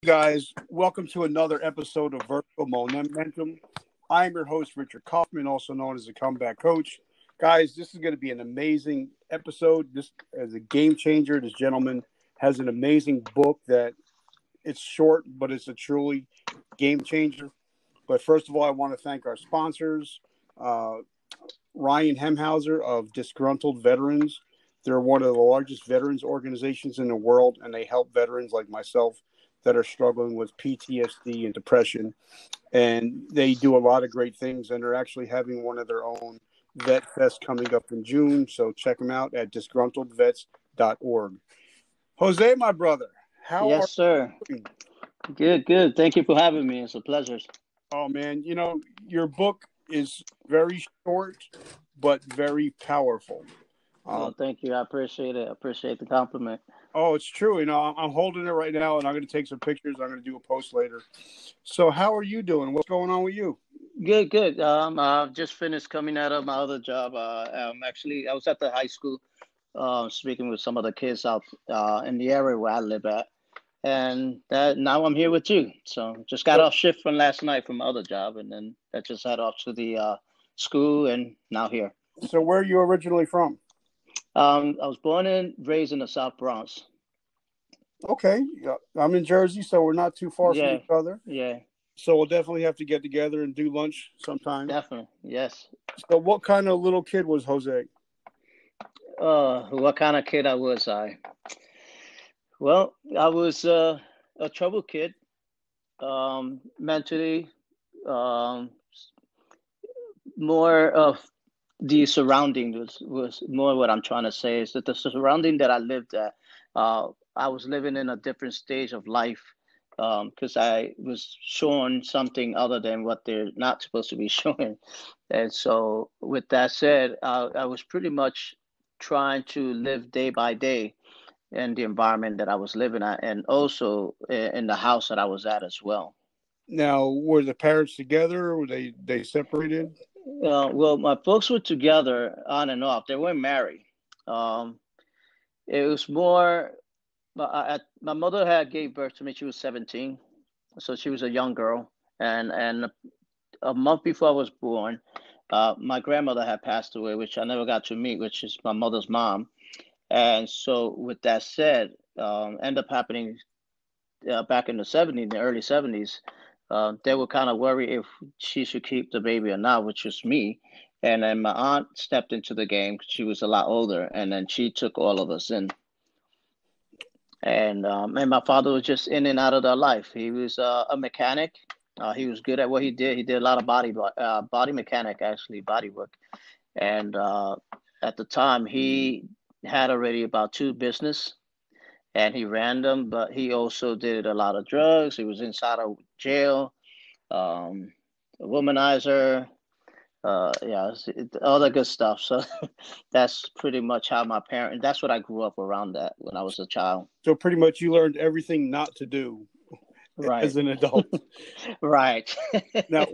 Guys, welcome to another episode of Vertical Momentum. I am your host, Richard Kaufman, also known as the Comeback Coach. Guys, this is going to be an amazing episode. This is a game changer. This gentleman has an amazing book that it's short, but it's a truly game changer. But first of all, I want to thank our sponsors, Ryan Hemhauser of Disgruntled Veterans. They're one of the largest veterans organizations in the world, and they help veterans like myself that are struggling with PTSD and depression. And they do a lot of great things, and they're actually having one of their own Vet Fest coming up in June. So check them out at disgruntledvets.org. Jose, my brother, how Yes, sir. you doing? Good. Thank you for having me. It's a pleasure. Oh, man, your book is very short, but very powerful. Well, thank you. I appreciate it. I appreciate the compliment. Oh, it's true. I'm holding it right now, and I'm going to take some pictures. I'm going to do a post later. So how are you doing? What's going on with you? Good. I've just finished coming out of my other job. I was at the high school, speaking with some of the kids out in the area where I live at, and now I'm here with you. So just got off shift from last night from my other job, and then I just head off to the school, and now here. So where are you originally from? I was born and raised in the South Bronx. Okay. Yeah, I'm in Jersey, so we're not too far from each other. Yeah. So we'll definitely have to get together and do lunch sometime. Definitely, yes. So what kind of little kid was Jose? What kind of kid was I? Well, I was a troubled kid, mentally. More of the surrounding was more what I'm trying to say is that the surrounding that I lived at, I was living in a different stage of life because I was showing something other than what they're not supposed to be showing. And so with that said, I was pretty much trying to live day by day in the environment that I was living at, and also in the house that I was at as well. Now, were the parents together, or were they separated? Well, my folks were together on and off. They weren't married. Um, it was more. My mother had gave birth to me. She was 17, so she was a young girl. And a month before I was born, my grandmother had passed away, which I never got to meet, which is my mother's mom. And so, with that said, ended up happening back in the early 70s. They were kind of worried if she should keep the baby or not, which was me. And then my aunt stepped into the game. She was a lot older, and then she took all of us in. And my father was just in and out of their life. He was a mechanic. He was good at what he did. He did a lot of body mechanic, actually, body work. And at the time, he had already about two business, and he ran them, but he also did a lot of drugs. He was inside of jail, a womanizer, all the good stuff. So that's pretty much how that's what I grew up around that when I was a child. So pretty much you learned everything not to do as an adult. Right. Now,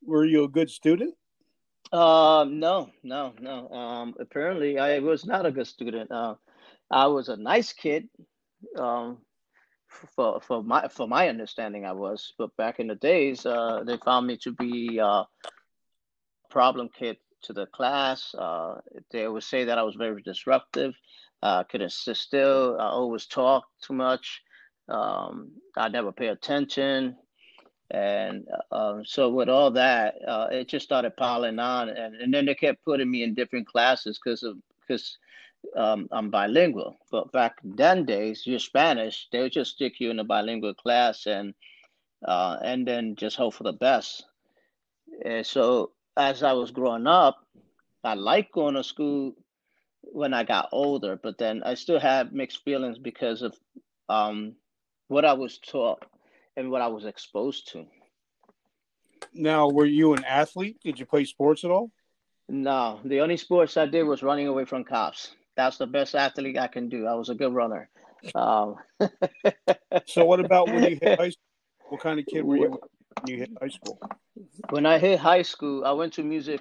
were you a good student? No. Apparently I was not a good student. I was a nice kid. Um, for my understanding, I was. But back in the days, they found me to be a problem kid to the class. They would say that I was very disruptive. Couldn't sit still. I always talked too much. I never pay attention. And so with all that, it just started piling on, and then they kept putting me in different classes because I'm bilingual. But back then days, you're Spanish, they would just stick you in a bilingual class and then just hope for the best. And so as I was growing up, I liked going to school when I got older, but then I still had mixed feelings because of um, what I was taught and what I was exposed to. Now, were you an athlete? Did you play sports at all? No, the only sports I did was running away from cops. That's the best athlete I can do. I was a good runner. Um, So what about when you hit high school? What kind of kid were you when you hit high school? when I hit high school, I went to music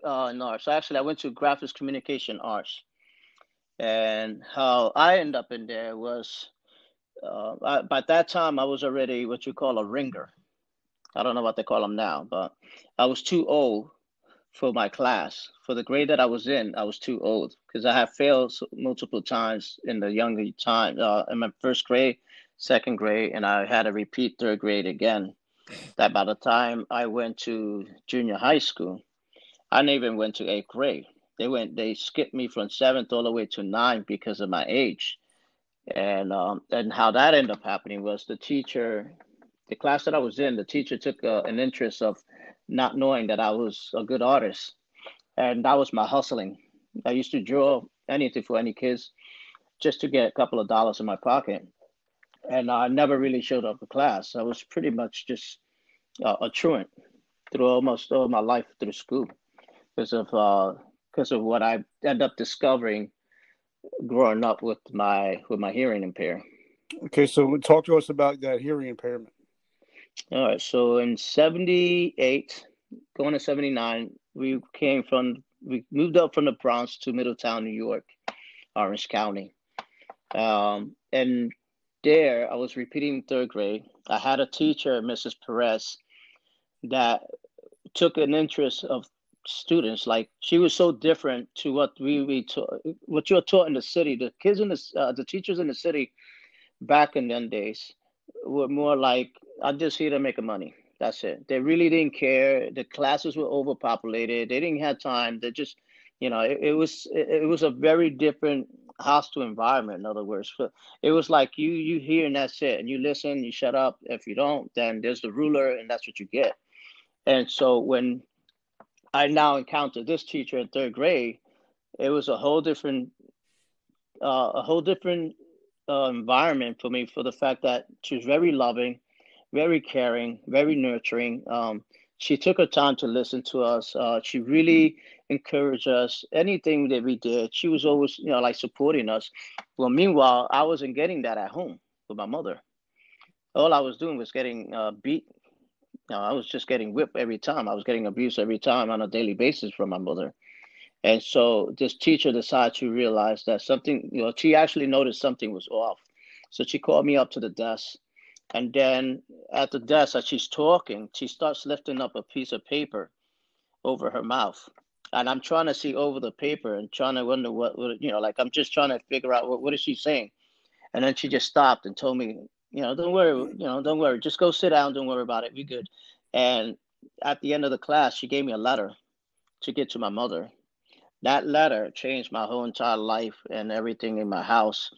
and arts. Actually, I went to graphics communication arts. And how I ended up in there was By that time, I was already what you call a ringer. I don't know what they call them now, but I was too old for my class. For the grade that I was in, I was too old because I had failed multiple times in the younger time, in my first grade, second grade, and I had to repeat third grade again. That by the time I went to junior high school, I never even went to eighth grade. They skipped me from seventh all the way to ninth because of my age. And how that ended up happening was the class that I was in, the teacher took an interest of not knowing that I was a good artist, and that was my hustling. I used to draw anything for any kids just to get a couple of dollars in my pocket, and I never really showed up for class. I was pretty much just a truant through almost all my life through school because of what I ended up discovering growing up with my hearing impair. Okay, so talk to us about that hearing impairment. All right, so in 78, going to 79, we moved up from the Bronx to Middletown, New York, Orange County. And there I was repeating third grade. I had a teacher, Mrs. Perez, that took an interest of students. Like she was so different to what you're taught in the city. The kids the teachers in the city back in them days were more like, I'm just here to make money. That's it. They really didn't care. The classes were overpopulated. They didn't have time. They just, it was a very different hostile environment. In other words, but it was like you hear and that's it, and you listen, you shut up. If you don't, then there's the ruler, and that's what you get. And so when I now encountered this teacher in third grade, it was a whole different environment for me, for the fact that she was very loving, very caring, very nurturing. She took her time to listen to us. She really encouraged us. Anything that we did, she was always, like supporting us. Well, meanwhile, I wasn't getting that at home with my mother. All I was doing was getting beat. I was just getting whipped every time. I was getting abused every time on a daily basis from my mother. And so this teacher decided to realize that something, she actually noticed something was off. So she called me up to the desk. And then at the desk, as she's talking, she starts lifting up a piece of paper over her mouth. And I'm trying to see over the paper and trying to wonder like I'm just trying to figure out what is she saying. And then she just stopped and told me, don't worry, don't worry. Just go sit down. Don't worry about it. We're good. And at the end of the class, she gave me a letter to get to my mother. That letter changed my whole entire life and everything in my house.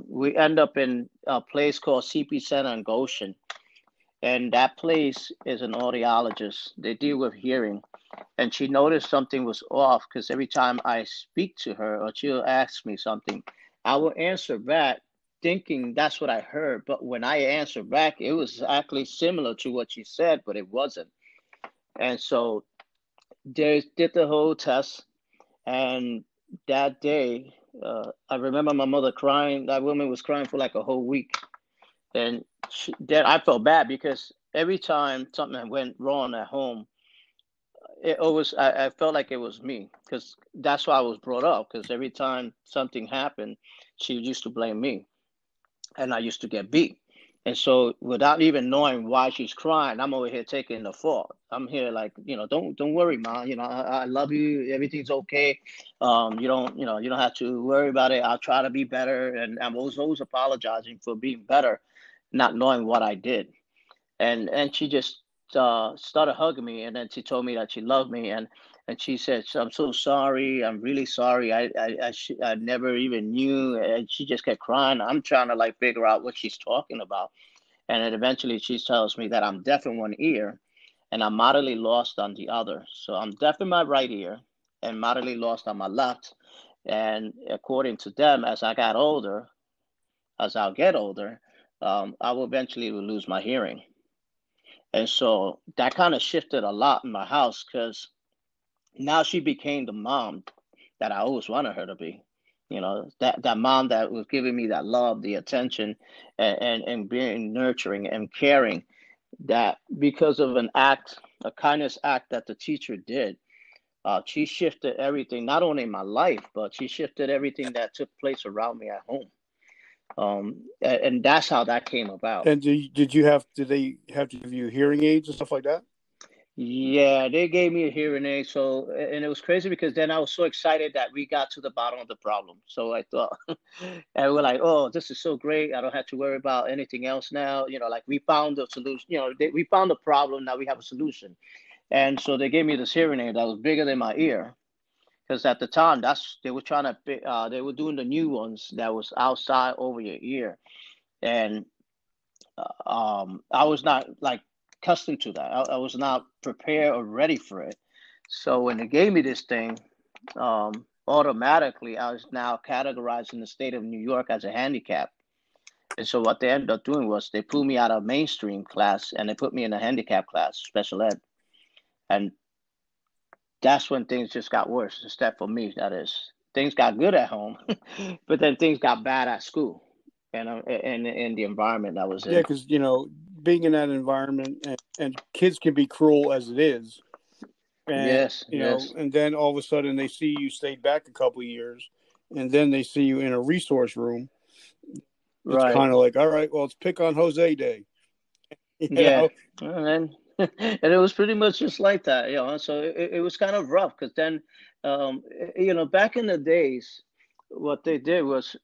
We end up in a place called CP Center in Goshen. And that place is an audiologist. They deal with hearing. And she noticed something was off because every time I speak to her or she'll ask me something, I will answer back thinking that's what I heard. But when I answered back, it was actually similar to what she said, but it wasn't. And so they did the whole test. And that day, I remember my mother crying. That woman was crying for like a whole week. And then I felt bad because every time something went wrong at home, I felt like it was me, because that's why I was brought up. Because every time something happened, she used to blame me, and I used to get beat. And so, without even knowing why she's crying, I'm over here taking the fault. I'm here like, don't worry, ma. I love you. Everything's okay. You don't have to worry about it. I'll try to be better. And I'm always apologizing for being better, not knowing what I did. And she just started hugging me, and then she told me that she loved me, and she said, "I'm so sorry. I'm really sorry. I never even knew." And she just kept crying. I'm trying to like figure out what she's talking about, and then eventually she tells me that I'm deaf in one ear, and I'm moderately lost on the other. So I'm deaf in my right ear, and moderately lost on my left. And according to them, as I'll get older, I will eventually lose my hearing. And so that kind of shifted a lot in my house, because now she became the mom that I always wanted her to be. That mom that was giving me that love, the attention, and being nurturing and caring. That because of a kindness act that the teacher did, she shifted everything, not only in my life, but she shifted everything that took place around me at home. And that's how that came about. And did they have to give you hearing aids and stuff like that? Yeah, they gave me a hearing aid. So, and it was crazy because then I was so excited that we got to the bottom of the problem. So I thought, and we're like, oh, this is so great. I don't have to worry about anything else now. Like we found the solution. We found the problem. Now we have a solution. And so they gave me this hearing aid that was bigger than my ear. Because at the time, they were trying to, they were doing the new ones that was outside over your ear. And I was not like accustomed to that. I was not prepared or ready for it. So when they gave me this thing, automatically I was now categorized in the state of New York as a handicap. And so what they ended up doing was they pulled me out of mainstream class and they put me in a handicap class, special ed. And that's when things just got worse. Instead for me, that is, things got good at home, but then things got bad at school and in the environment I was Yeah, in. because being in that environment and kids can be cruel as it is, and Yes, yes. and then all of a sudden they see you stayed back a couple of years, and then they see you in a resource room. It's Right. kind of like, all right, well, it's pick on Jose day, you Yeah. know. And then, and it was pretty much just like that. So it was kind of rough because then, back in the days, what they did was,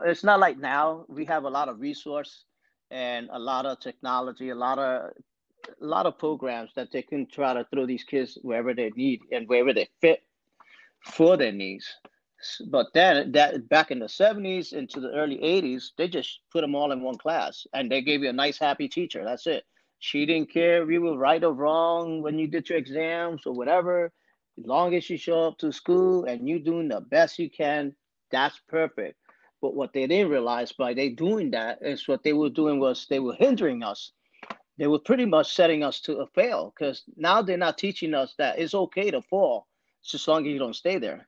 it's not like now we have a lot of resource and a lot of technology, a lot of programs that they can try to throw these kids wherever they need and wherever they fit for their needs. But then that back in the 70s into the early 80s, they just put them all in one class and they gave you a nice happy teacher. That's it. She didn't care if you were right or wrong when you did your exams or whatever. As long as you show up to school and you doing the best you can, that's perfect. But what they didn't realize by they doing that is what they were doing was they were hindering us. They were pretty much setting us to a fail because now they're not teaching us that it's okay to fall just as long as you don't stay there.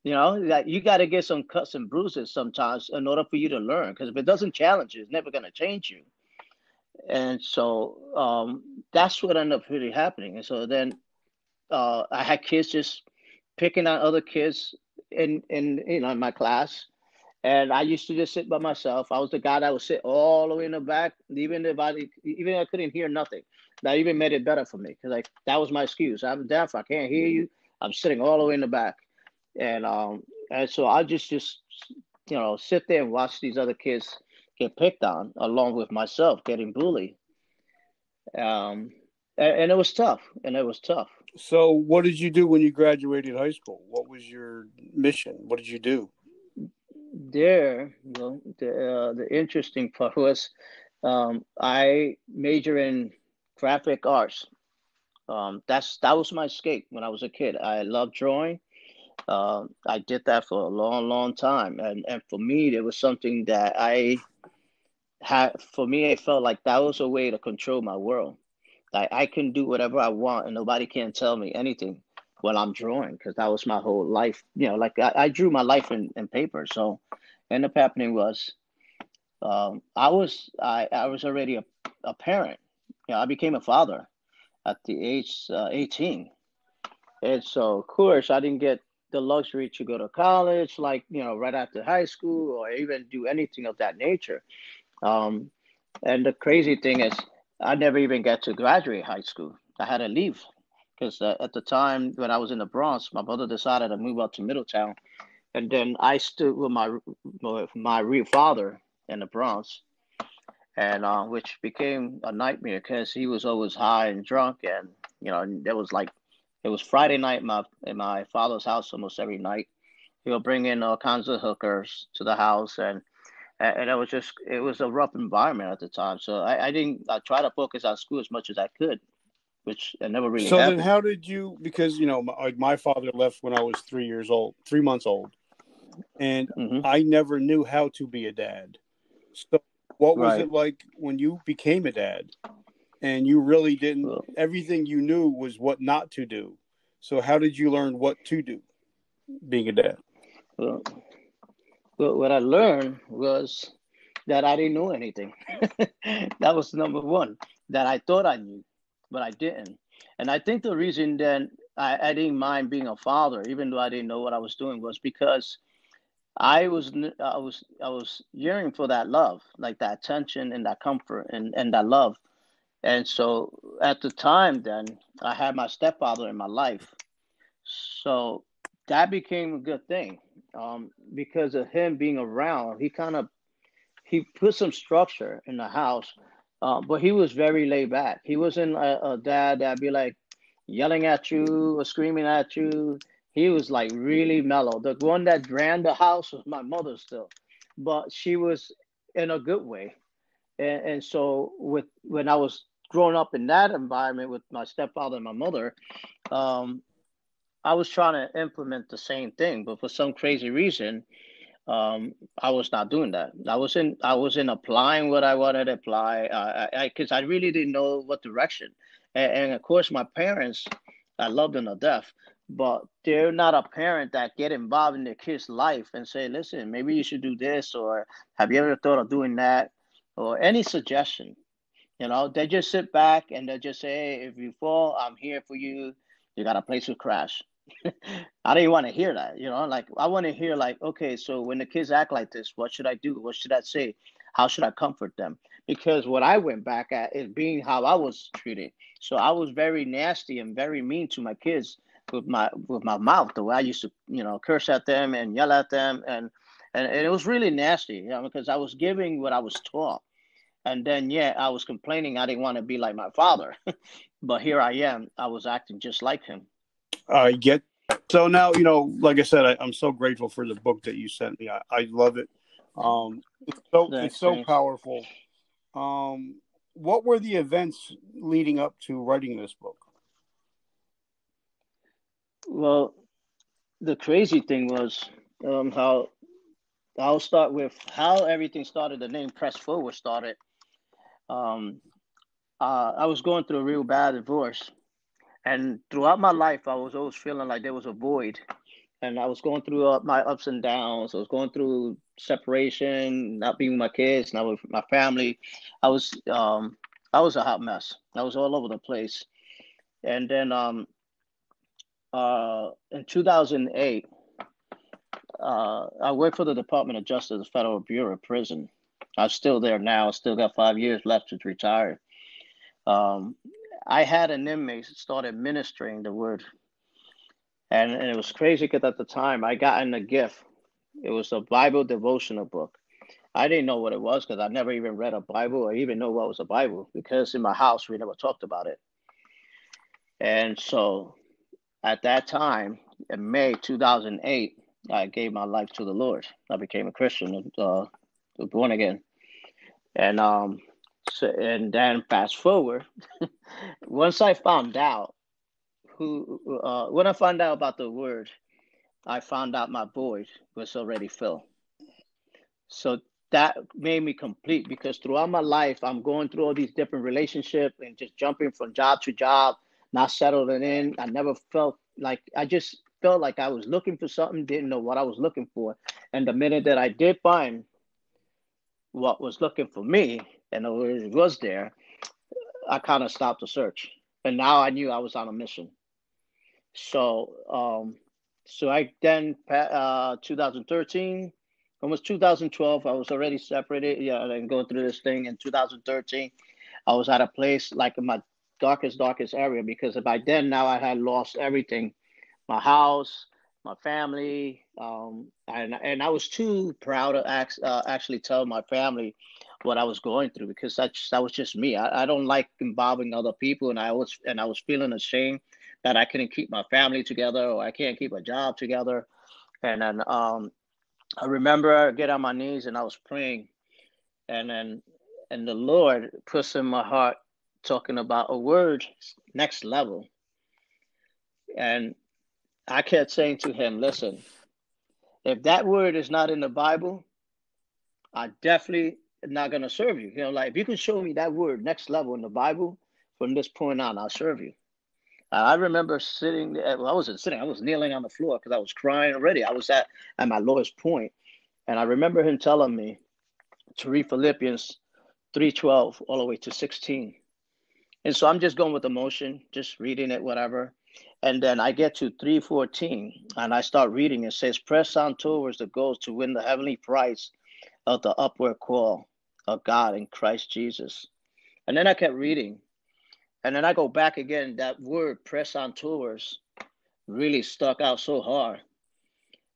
That you got to get some cuts and bruises sometimes in order for you to learn. Because if it doesn't challenge you, it's never going to change you. And so that's what ended up really happening. And so then I had kids just picking on other kids in my class. And I used to just sit by myself. I was the guy that would sit all the way in the back, even if I couldn't hear nothing. That even made it better for me because like that was my excuse. I'm deaf. I can't hear you. I'm sitting all the way in the back. And so I just sit there and watch these other kids get picked on along with myself getting bullied. And it was tough. And it was tough. So, what did you do when you graduated high school? What was your mission? What did you do? The interesting part was I major in graphic arts. That was my escape when I was a kid. I loved drawing. I did that for a long, long time, and for me, it was something that I had. For me, it felt like that was a way to control my world. Like I can do whatever I want, and nobody can tell me anything when I'm drawing, because that was my whole life. Like I drew my life in paper. So, ended up happening was I was already a parent. I became a father at the age 18. And so, of course, I didn't get the luxury to go to college, like, right after high school or even do anything of that nature. Um, and the crazy thing is, I never even got to graduate high school. I had to leave because at the time when I was in the Bronx, my brother decided to move up to Middletown. And then I stood with my real father in the Bronx, and which became a nightmare because he was always high and drunk, and there was like it was Friday night in my father's house almost every night. He'll bring in all kinds of hookers to the house, and it was a rough environment at the time. So I try to focus on school as much as I could, which it never really So then, happened. how did you? Because my father left when I was 3 years old, 3 months old, and Hmm. I never knew how to be a dad. So, what was Right. it like when you became a dad? And you really didn't. Well, Everything you knew was what not to do. So, how did you learn what to do being a dad? well, what I learned was that I didn't know anything. That was number one, that I thought I knew, but I didn't. And I think the reason then I didn't mind being a father, even though I didn't know what I was doing, was because I was yearning for that love, like that attention and that comfort and that love. And so at the time, then I had my stepfather in my life. So that became a good thing, because of him being around. He put some structure in the house, but he was very laid back. He wasn't a dad that'd be like yelling at you or screaming at you. He was like really mellow. The one that ran the house was my mother still, but she was in a good way. And so with when I was growing up in that environment with my stepfather and my mother, um, I was trying to implement the same thing, but for some crazy reason, I was not doing that. I wasn't applying what I wanted to apply, because I really didn't know what direction. And of course, my parents, I love them to death, but they're not a parent that get involved in their kid's life and say, listen, maybe you should do this, or have you ever thought of doing that, or any suggestion. They just sit back and they just say, hey, if you fall, I'm here for you. You got a place to crash. I didn't want to hear that, like I want to hear like, okay, so when the kids act like this, what should I do? What should I say? How should I comfort them? Because what I went back at is being how I was treated. So I was very nasty and very mean to my kids with my mouth, the way I used to, curse at them and yell at them, and it was really nasty, because I was giving what I was taught. And then, yeah, I was complaining I didn't want to be like my father. But here I am. I was acting just like him. I get. So now, like I said, I'm so grateful for the book that you sent me. I love it. It's so powerful. What were the events leading up to writing this book? Well, the crazy thing was, how I'll start with how everything started. The name Press Forward started. Um, I was going through a real bad divorce. And throughout my life, I was always feeling like there was a void. And I was going through my ups and downs. I was going through separation, not being with my kids, not with my family. I was um, I was a hot mess. I was all over the place. And then in 2008, I worked for the Department of Justice, the Federal Bureau of Prison. I'm still there now. I still got 5 years left to retire. Um, I had an inmate start administering the word, and it was crazy because at the time I got in a gift. It was a Bible devotional book. I didn't know what it was because I never even read a Bible or even know what was a Bible because in my house we never talked about it. And so at that time, in May 2008, I gave my life to the Lord. I became a Christian, born again. And and then fast forward, once I found out when I found out about the word, I found out my void was already filled. So that made me complete because throughout my life, I'm going through all these different relationships and just jumping from job to job, not settling in. I just felt like I was looking for something, didn't know what I was looking for. And the minute that I did find what was looking for me and it was there, I kind of stopped the search. And now I knew I was on a mission. So, so I then, 2013, almost 2012, I was already separated. Yeah, and going through this thing in 2013, I was at a place like in my darkest area because by then now I had lost everything, my house, my family, and I was too proud to actually tell my family what I was going through because that was just me. I don't like involving other people, and I was feeling ashamed that I couldn't keep my family together or I can't keep a job together. And then I remember I get on my knees and I was praying, and then and the Lord puts in my heart talking about a word next level, and I kept saying to him, listen, if that word is not in the Bible, I definitely not going to serve you. Like if you can show me that word next level in the Bible, from this point on, I'll serve you. I remember sitting there. Well, I wasn't sitting. I was kneeling on the floor because I was crying already. I was at my lowest point. And I remember him telling me to read Philippians 3:12 all the way to 16. And so I'm just going with emotion, just reading it, whatever. And then I get to 3:14 and I start reading. It says, press on towards the goal to win the heavenly prize of the upward call of God in Christ Jesus. And then I kept reading. And then I go back again. That word, press on towards, really stuck out so hard.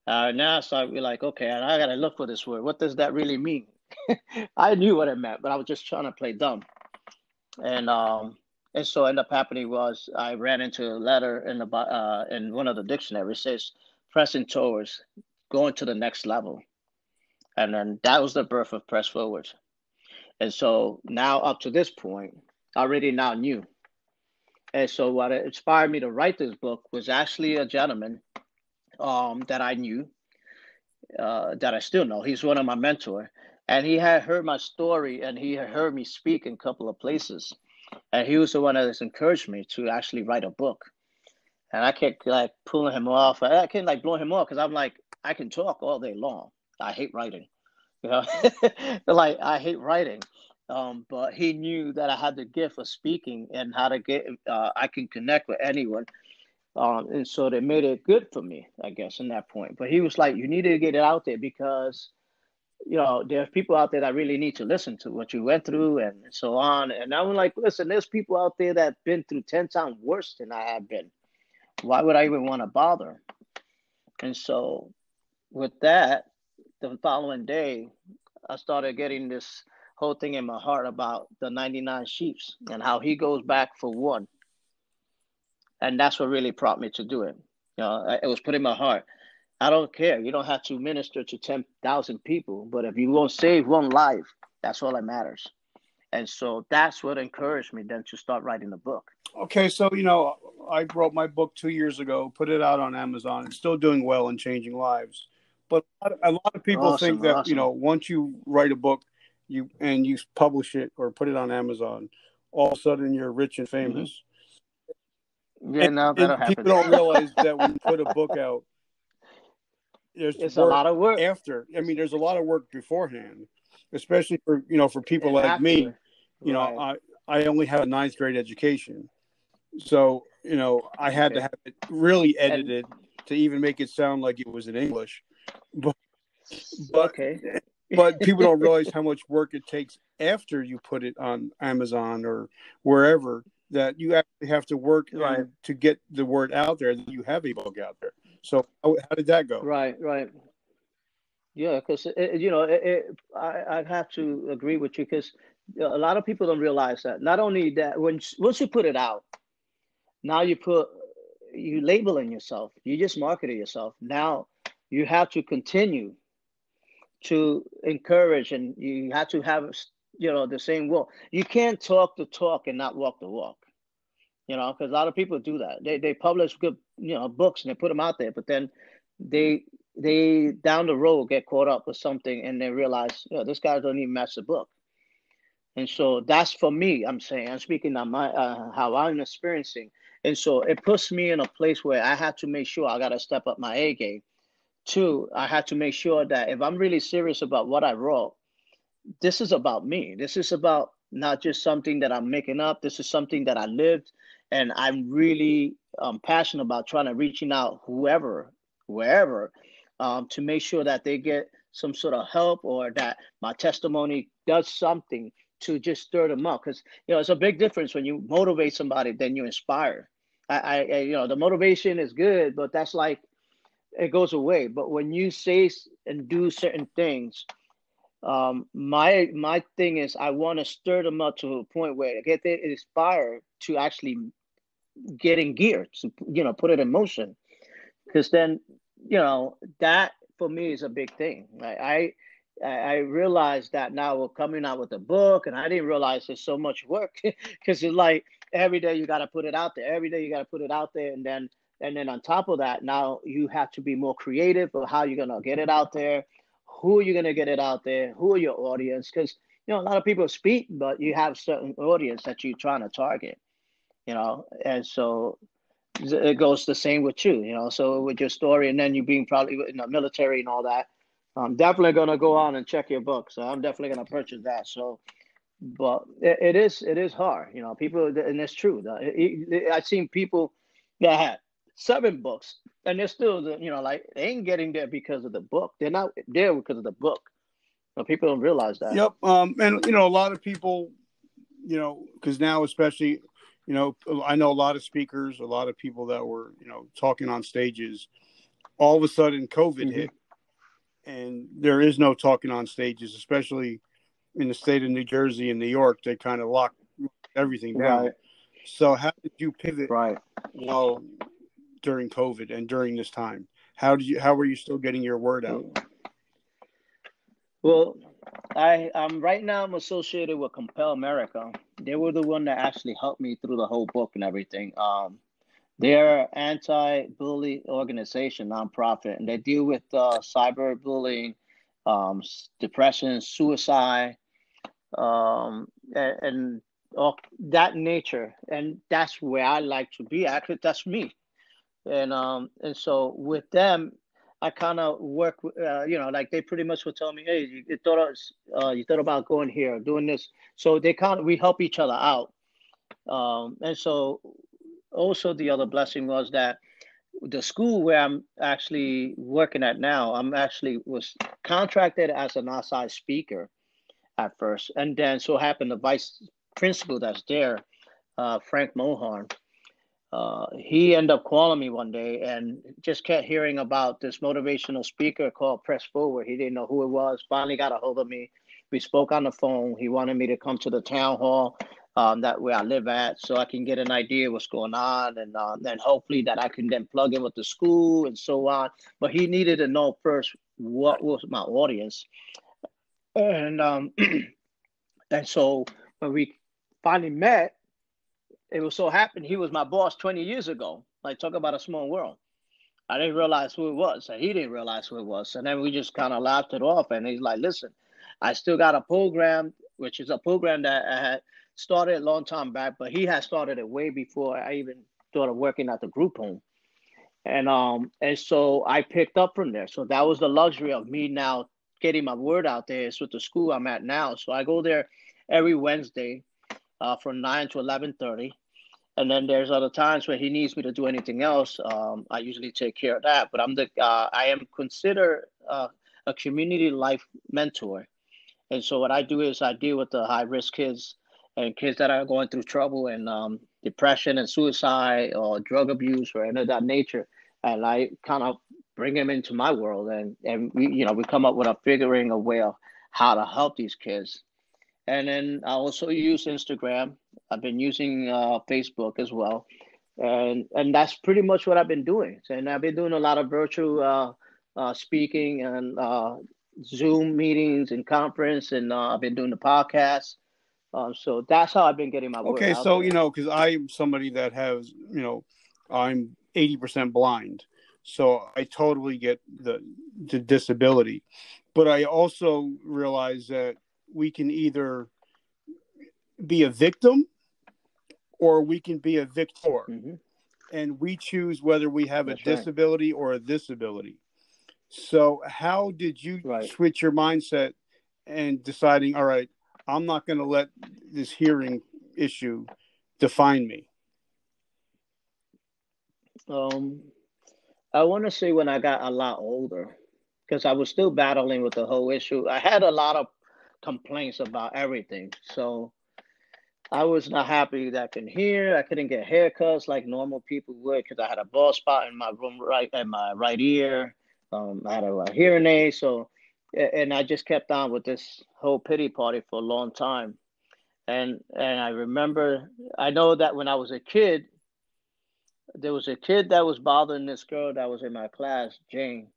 Now I start be like, okay, I got to look for this word. What does that really mean? I knew what it meant, but I was just trying to play dumb. And so ended up happening was I ran into a letter in one of the dictionaries. It says pressing towards, going to the next level. And then that was the birth of Press Forward. And so now up to this point, I already now knew. And so what inspired me to write this book was actually a gentleman that I knew, that I still know. He's one of my mentors. And he had heard my story and he had heard me speak in a couple of places. And he was the one that has encouraged me to actually write a book. And I kept like pulling him off. I can't like blowing him off because I'm like, I can talk all day long. I hate writing. You know, like I hate writing. But he knew that I had the gift of speaking and how to get, I can connect with anyone. And so they made it good for me, I guess, in that point. But he was like, you need to get it out there because, you know, there are people out there that really need to listen to what you went through and so on. And I'm like, listen, there's people out there that have been through 10 times worse than I have been. Why would I even want to bother? And so with that, the following day, I started getting this whole thing in my heart about the 99 sheeps and how he goes back for one. And that's what really prompted me to do it. You know, it was put in my heart. I don't care. You don't have to minister to 10,000 people, but if you won't save one life, that's all that matters. And so that's what encouraged me then to start writing the book. Okay, so, you know, I wrote my book 2 years ago, put it out on Amazon. It's still doing well and changing lives. But a lot of people think that, you know, once you write a book you publish it or put it on Amazon, all of a sudden you're rich and famous. Yeah, no, that'll happen. People don't realize that when you put a book out, it's a lot of work after. I mean, there's a lot of work beforehand, especially for, you know, for people like me. You know, I only have a 9th grade education. So, you know, I had to have it really edited to even make it sound like it was in English. But people don't realize how much work it takes after you put it on Amazon or wherever, that you actually have to work to get the word out there that you have a book out there. So how did that go? Right. Yeah, because, you know, I have to agree with you because a lot of people don't realize that. Not only that, once you put it out, now you labeling yourself. You just marketed yourself. Now you have to continue to encourage, and you have to have, you know, the same walk. You can't talk the talk and not walk the walk, you know, because a lot of people do that. They publish good, you know, books and they put them out there, but then they down the road get caught up with something and they realize, you know, this guy doesn't even match the book. And so that's for me. I'm speaking on my how I'm experiencing. And so it puts me in a place where I have to make sure I got to step up my A game. 2, I have to make sure that if I'm really serious about what I wrote, this is about me. This is about not just something that I'm making up. This is something that I lived, and I'm really passionate about trying to reaching out wherever, to make sure that they get some sort of help or that my testimony does something to just stir them up. Because, you know, it's a big difference when you motivate somebody than you inspire. I you know, the motivation is good, but that's like, it goes away. But when you say and do certain things, my thing is I want to stir them up to a point where they get inspired to actually get in gear, to, you know, put it in motion. Because then, you know, that for me is a big thing. I realized that now we're coming out with a book, and I didn't realize there's so much work because it's like every day you got to put it out there. Every day you got to put it out there, and then on top of that, now you have to be more creative of how you're gonna get it out there. Who are you gonna get it out there? Who are your audience? Because, you know, a lot of people speak, but you have certain audience that you're trying to target. You know, and so it goes the same with you. You know, so with your story, and then you being probably in the military and all that. I'm definitely going to go on and check your book. So I'm definitely going to purchase that. So, but it is hard, you know, people, and it's true. I've seen people that 7 books, and they're still, like they ain't getting there because of the book. They're not there because of the book. So people don't realize that. Yep. And a lot of people, because now especially, I know a lot of speakers, a lot of people that were, talking on stages. All of a sudden, COVID hit, and there is no talking on stages, especially in the state of New Jersey and New York. They kind of locked everything down. Right. So, how did you pivot? Right. Well, during COVID and during this time, how were you still getting your word out? Well, I'm right now. I'm associated with Compel America. They were the one that actually helped me through the whole book and everything. They're anti-bully organization, nonprofit, and they deal with cyberbullying, depression, suicide, and all that nature. And that's where I like to be. Actually, that's me. And so with them, I kind of work, like they pretty much would tell me, hey, you thought about going here, doing this. So we help each other out. And so also the other blessing was that the school where I'm actually working at now, was contracted as an outside speaker at first. And then so happened the vice principal that's there, Frank Mohorn, he ended up calling me one day and just kept hearing about this motivational speaker called Press Forward. He didn't know who it was. Finally got a hold of me. We spoke on the phone. He wanted me to come to the town hall, that where I live at, so I can get an idea of what's going on, and then hopefully that I can then plug in with the school and so on. But he needed to know first what was my audience, and and so when we finally met, it was so happened he was my boss 20 years ago. Like, talk about a small world. I didn't realize who it was, and he didn't realize who it was. And then we just kind of laughed it off. And he's like, listen, I still got a program, which is a program that I had started a long time back, but he had started it way before I even started working at the group home. And so I picked up from there. So that was the luxury of me now getting my word out there. It's with the school I'm at now. So I go there every Wednesday, from 9 to 11:30. And then there's other times where he needs me to do anything else. I usually take care of that. But I am considered a community life mentor. And so what I do is I deal with the high risk kids and kids that are going through trouble and depression and suicide or drug abuse or any of that nature. And I kind of bring them into my world, and we come up with figuring a way of how to help these kids. And then I also use Instagram. I've been using Facebook as well, and that's pretty much what I've been doing. And I've been doing a lot of virtual speaking and Zoom meetings and conference, and I've been doing the podcast. So that's how I've been getting my word Okay, out so there. because I'm somebody that has, I'm 80% blind, so I totally get the disability, but I also realize that we can either be a victim or we can be a victor, and we choose whether we have That's a disability or a disability. So how did you switch your mindset and deciding, all right, I'm not going to let this hearing issue define me? I want to say when I got a lot older, because I was still battling with the whole issue. I had a lot of complaints about everything. So I was not happy that I can hear. I couldn't get haircuts like normal people would because I had a bald spot in my right ear. I had a hearing aid. So, and I just kept on with this whole pity party for a long time. And I remember, I know that when I was a kid, there was a kid that was bothering this girl that was in my class, Jane.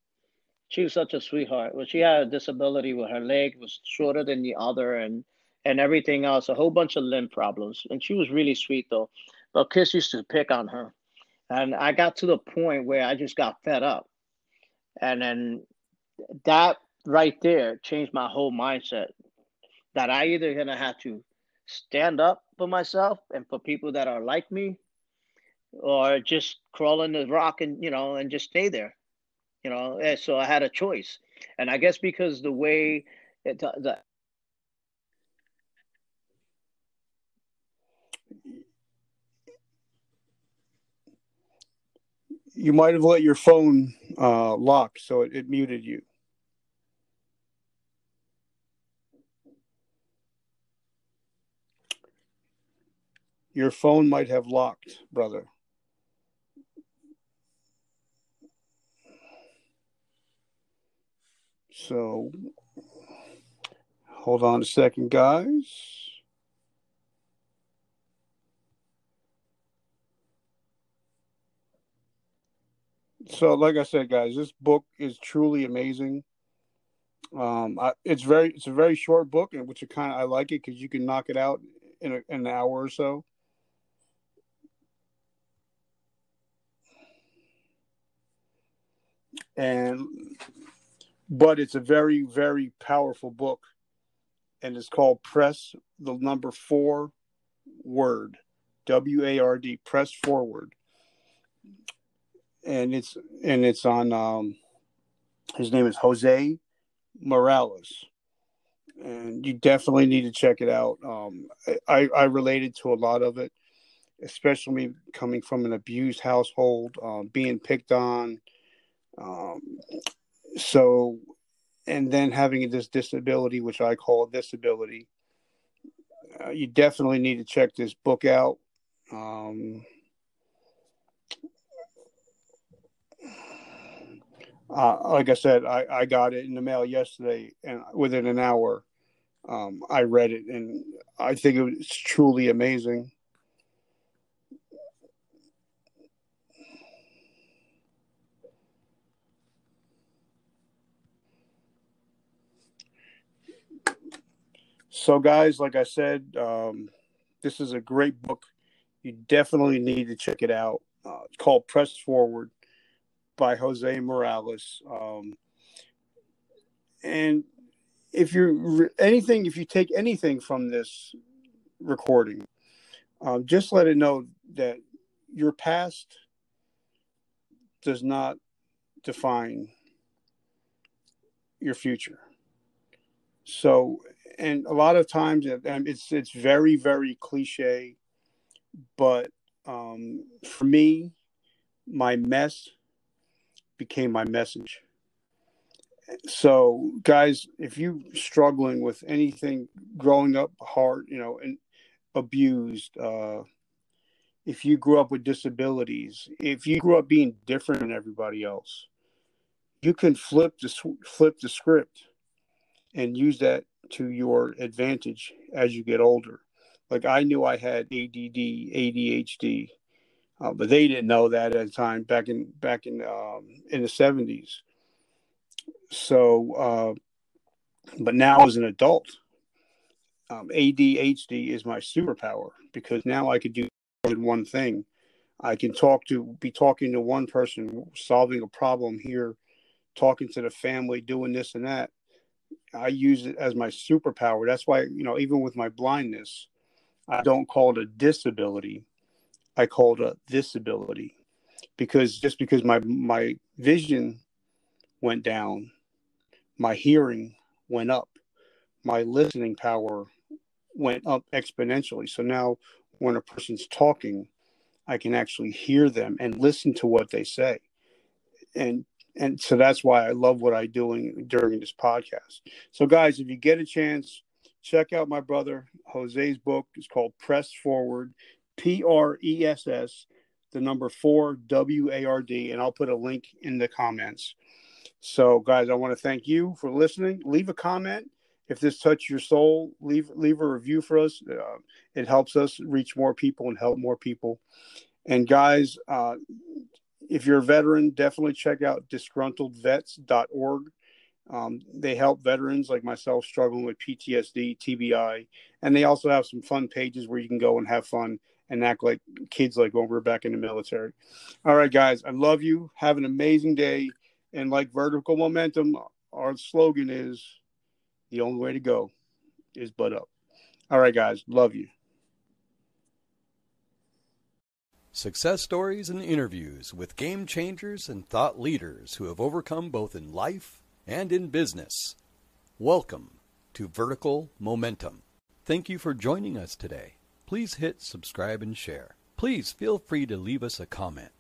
She was such a sweetheart. Well, she had a disability where her leg was shorter than the other, and everything else, a whole bunch of limb problems. And she was really sweet though. But kids used to pick on her. And I got to the point where I just got fed up. And then that right there changed my whole mindset, that I either gonna have to stand up for myself and for people that are like me, or just crawl in the rock and just stay there. And so I had a choice. And I guess because the way the You might have let your phone lock, so it muted you. Your phone might have locked, brother. So, hold on a second, guys. So, like I said, guys, this book is truly amazing. It's a very short book, and which I like it because you can knock it out in an hour or so. But it's a very, very powerful book, and it's called Press the Number 4 Word, WARD, Press Forward, and it's on. His name is Jose Morales, and you definitely need to check it out. I related to a lot of it, especially me coming from an abused household, being picked on. So, and then having this disability, which I call a disability, you definitely need to check this book out. Like I said, I got it in the mail yesterday, and within an hour, I read it, and I think it's truly amazing. So, guys, like I said, this is a great book. You definitely need to check it out. It's called Press Forward by Jose Morales. And if you take anything from this recording, just let it know that your past does not define your future. So, and a lot of times it's very, very cliche, but for me, my mess became my message. So, guys, if you're struggling with anything, growing up hard, and abused, if you grew up with disabilities, if you grew up being different than everybody else, you can flip the script and use that to your advantage as you get older. Like, I knew I had ADD, ADHD, but they didn't know that at the time back in the 70s. So, but now as an adult, ADHD is my superpower because now I could do more than one thing. I can be talking to one person, solving a problem here, talking to the family, doing this and that. I use it as my superpower. That's why, even with my blindness, I don't call it a disability. I call it a disability because my vision went down, my hearing went up, my listening power went up exponentially. So now when a person's talking, I can actually hear them and listen to what they say. And so that's why I love what I'm doing during this podcast. So, guys, if you get a chance, check out my brother Jose's book. It's called Press Forward, PRESS, the number 4 WARD, and I'll put a link in the comments. So, guys, I want to thank you for listening. Leave a comment. If this touched your soul, leave a review for us. It helps us reach more people and help more people. And, guys, if you're a veteran, definitely check out disgruntledvets.org. They help veterans like myself struggling with PTSD, TBI, and they also have some fun pages where you can go and have fun and act like kids like when we're back in the military. All right, guys, I love you. Have an amazing day. And like Vertical Momentum, our slogan is the only way to go is butt up. All right, guys, love you. Success stories and interviews with game changers and thought leaders who have overcome both in life and in business. Welcome to Vertical Momentum. Thank you for joining us today. Please hit subscribe and share. Please feel free to leave us a comment.